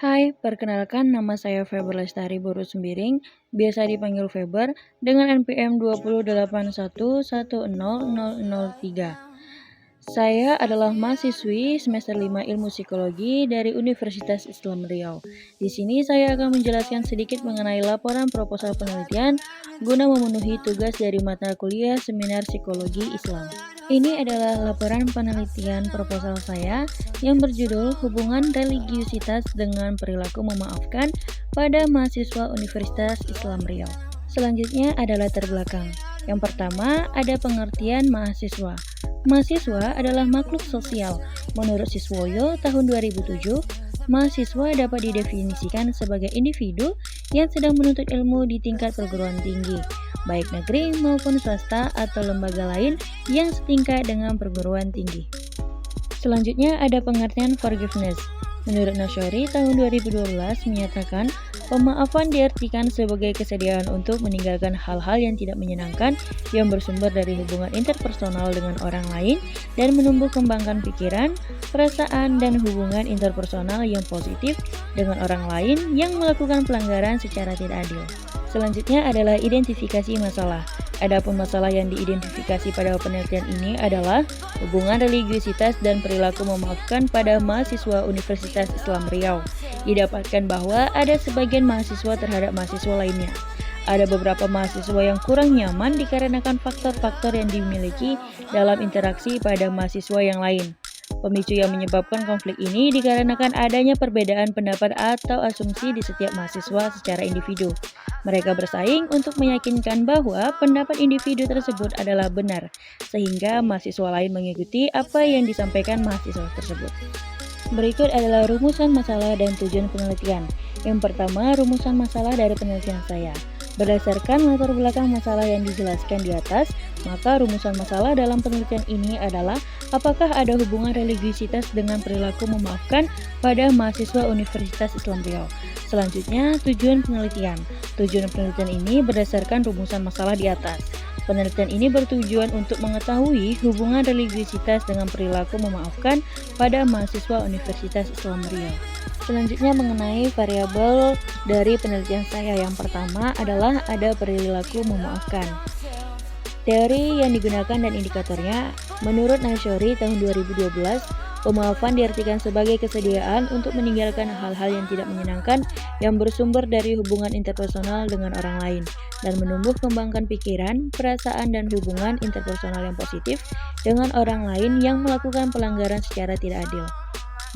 Hai, perkenalkan nama saya Feber Lestari Boru Sembiring, biasa dipanggil Feber, dengan NPM 20811000003. Saya adalah mahasiswi semester 5 Ilmu Psikologi dari Universitas Islam Riau. Di sini saya akan menjelaskan sedikit mengenai laporan proposal penelitian guna memenuhi tugas dari mata kuliah Seminar Psikologi Islam. Ini adalah laporan penelitian proposal saya yang berjudul Hubungan Religiusitas dengan Perilaku Memaafkan pada Mahasiswa Universitas Islam Riau. Selanjutnya ada latar belakang. Yang pertama ada pengertian mahasiswa. Mahasiswa adalah makhluk sosial. Menurut Siswoyo tahun 2007, mahasiswa dapat didefinisikan sebagai individu yang sedang menuntut ilmu di tingkat perguruan tinggi, baik negeri maupun swasta atau lembaga lain yang setingkat dengan perguruan tinggi. Selanjutnya ada pengertian forgiveness. Menurut Nasyori tahun 2012 menyatakan pemaafan diartikan sebagai kesediaan untuk meninggalkan hal-hal yang tidak menyenangkan yang bersumber dari hubungan interpersonal dengan orang lain dan menumbuh kembangkan pikiran, perasaan, dan hubungan interpersonal yang positif dengan orang lain yang melakukan pelanggaran secara tidak adil. Selanjutnya adalah identifikasi masalah. Adapun masalah yang diidentifikasi pada penelitian ini adalah hubungan religiusitas dan perilaku memaafkan pada mahasiswa Universitas Islam Riau. Didapatkan bahwa ada sebagian mahasiswa terhadap mahasiswa lainnya. Ada beberapa mahasiswa yang kurang nyaman dikarenakan faktor-faktor yang dimiliki dalam interaksi pada mahasiswa yang lain. Pemicu yang menyebabkan konflik ini dikarenakan adanya perbedaan pendapat atau asumsi di setiap mahasiswa secara individu. Mereka bersaing untuk meyakinkan bahwa pendapat individu tersebut adalah benar, sehingga mahasiswa lain mengikuti apa yang disampaikan mahasiswa tersebut. Berikut adalah rumusan masalah dan tujuan penelitian. Yang pertama, rumusan masalah dari penelitian saya. Berdasarkan latar belakang masalah yang dijelaskan di atas, maka rumusan masalah dalam penelitian ini adalah apakah ada hubungan religiusitas dengan perilaku memaafkan pada mahasiswa Universitas Islam Riau. Selanjutnya, tujuan penelitian. Tujuan penelitian ini berdasarkan rumusan masalah di atas. Penelitian ini bertujuan untuk mengetahui hubungan religiusitas dengan perilaku memaafkan pada mahasiswa Universitas Islam Riau. Selanjutnya mengenai variabel dari penelitian saya, yang pertama adalah ada perilaku memaafkan. Teori yang digunakan dan indikatornya, menurut Nasyori tahun 2012, pemaafan diartikan sebagai kesediaan untuk meninggalkan hal-hal yang tidak menyenangkan yang bersumber dari hubungan interpersonal dengan orang lain dan menumbuh kembangkan pikiran, perasaan, dan hubungan interpersonal yang positif dengan orang lain yang melakukan pelanggaran secara tidak adil.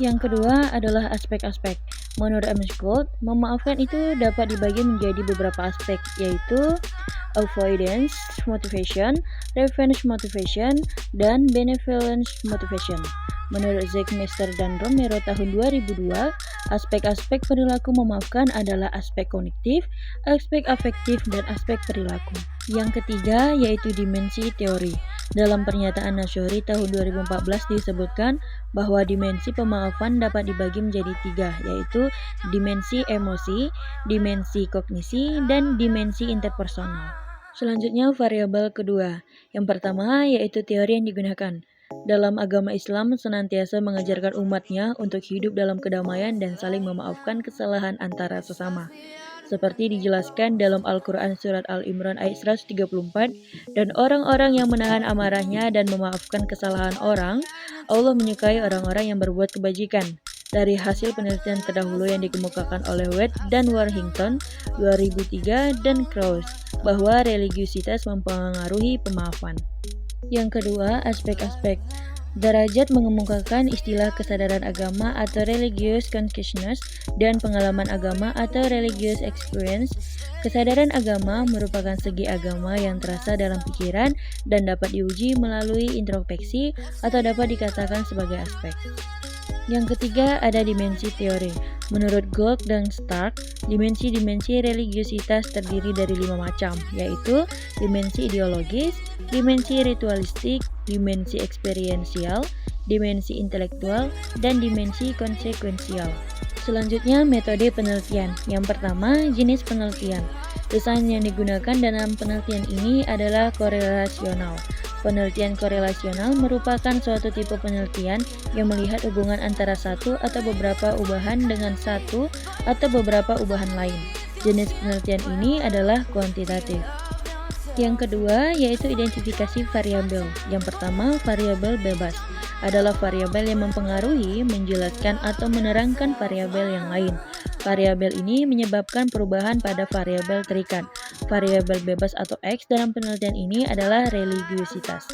Yang kedua adalah aspek-aspek. Menurut Amos Gold, memaafkan itu dapat dibagi menjadi beberapa aspek, yaitu avoidance motivation, revenge motivation, dan benevolence motivation. Menurut Zegmeister dan Romero tahun 2002, aspek-aspek perilaku memaafkan adalah aspek kognitif, aspek afektif, dan aspek perilaku. Yang ketiga yaitu dimensi teori. Dalam pernyataan Nasyori tahun 2014 disebutkan bahwa dimensi pemaafan dapat dibagi menjadi tiga, yaitu dimensi emosi, dimensi kognisi, dan dimensi interpersonal. Selanjutnya variabel kedua. Yang pertama yaitu teori yang digunakan. Dalam agama Islam senantiasa mengajarkan umatnya untuk hidup dalam kedamaian dan saling memaafkan kesalahan antara sesama. Seperti dijelaskan dalam Al-Quran Surat Al-Imran ayat 134, dan orang-orang yang menahan amarahnya dan memaafkan kesalahan orang, Allah menyukai orang-orang yang berbuat kebajikan. Dari hasil penelitian terdahulu yang dikemukakan oleh Wade dan Warrington 2003 dan Krauss, bahwa religiusitas mempengaruhi pemaafan. Yang kedua, aspek-aspek. Derajat mengemukakan istilah kesadaran agama atau religious consciousness dan pengalaman agama atau religious experience. Kesadaran agama merupakan segi agama yang terasa dalam pikiran dan dapat diuji melalui introspeksi atau dapat dikatakan sebagai aspek. Yang ketiga ada dimensi teori. Menurut Gold dan Stark, dimensi-dimensi religiusitas terdiri dari 5 macam, yaitu dimensi ideologis, dimensi ritualistik, dimensi eksperiensial, dimensi intelektual, dan dimensi konsekuensial. Selanjutnya metode penelitian. Yang pertama, jenis penelitian. Desain yang digunakan dalam penelitian ini adalah korelasional. Penelitian korelasional merupakan suatu tipe penelitian yang melihat hubungan antara satu atau beberapa ubahan dengan satu atau beberapa ubahan lain. Jenis penelitian ini adalah kuantitatif. Yang kedua yaitu identifikasi variabel. Yang pertama, variabel bebas adalah variabel yang mempengaruhi, menjelaskan, atau menerangkan variabel yang lain. Variabel ini menyebabkan perubahan pada variabel terikat. Variabel bebas atau X dalam penelitian ini adalah religiusitas.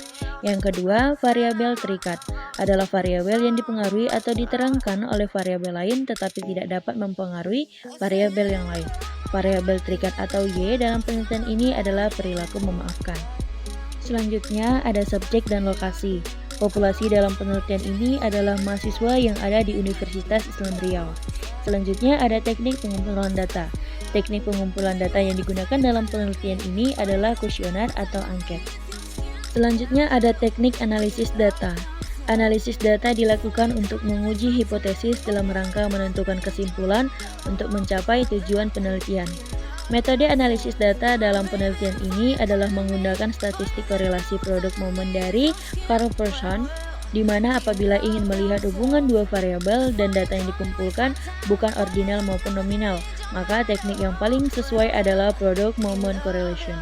Yang kedua, variabel terikat adalah variabel yang dipengaruhi atau diterangkan oleh variabel lain tetapi tidak dapat mempengaruhi variabel yang lain. Variabel terikat atau Y dalam penelitian ini adalah perilaku memaafkan. Selanjutnya ada subjek dan lokasi. Populasi dalam penelitian ini adalah mahasiswa yang ada di Universitas Islam Riau. Selanjutnya ada teknik pengumpulan data. Teknik pengumpulan data yang digunakan dalam penelitian ini adalah kuesioner atau angket. Selanjutnya ada teknik analisis data. Analisis data dilakukan untuk menguji hipotesis dalam rangka menentukan kesimpulan untuk mencapai tujuan penelitian. Metode analisis data dalam penelitian ini adalah menggunakan statistik korelasi produk momen dari Carl Pearson, di mana apabila ingin melihat hubungan dua variabel dan data yang dikumpulkan bukan ordinal maupun nominal, maka teknik yang paling sesuai adalah product moment correlation.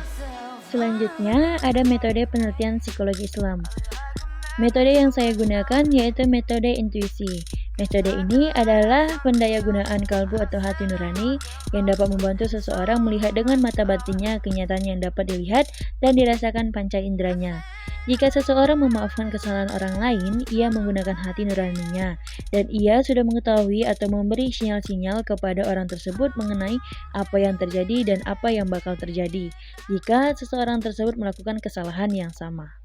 Selanjutnya ada metode penelitian psikologi Islam. Metode yang saya gunakan yaitu metode intuisi. Metode ini adalah pendayagunaan kalbu atau hati nurani yang dapat membantu seseorang melihat dengan mata batinnya kenyataan yang dapat dilihat dan dirasakan panca inderanya. Jika seseorang memaafkan kesalahan orang lain, ia menggunakan hati nuraninya dan ia sudah mengetahui atau memberi sinyal-sinyal kepada orang tersebut mengenai apa yang terjadi dan apa yang bakal terjadi jika seseorang tersebut melakukan kesalahan yang sama.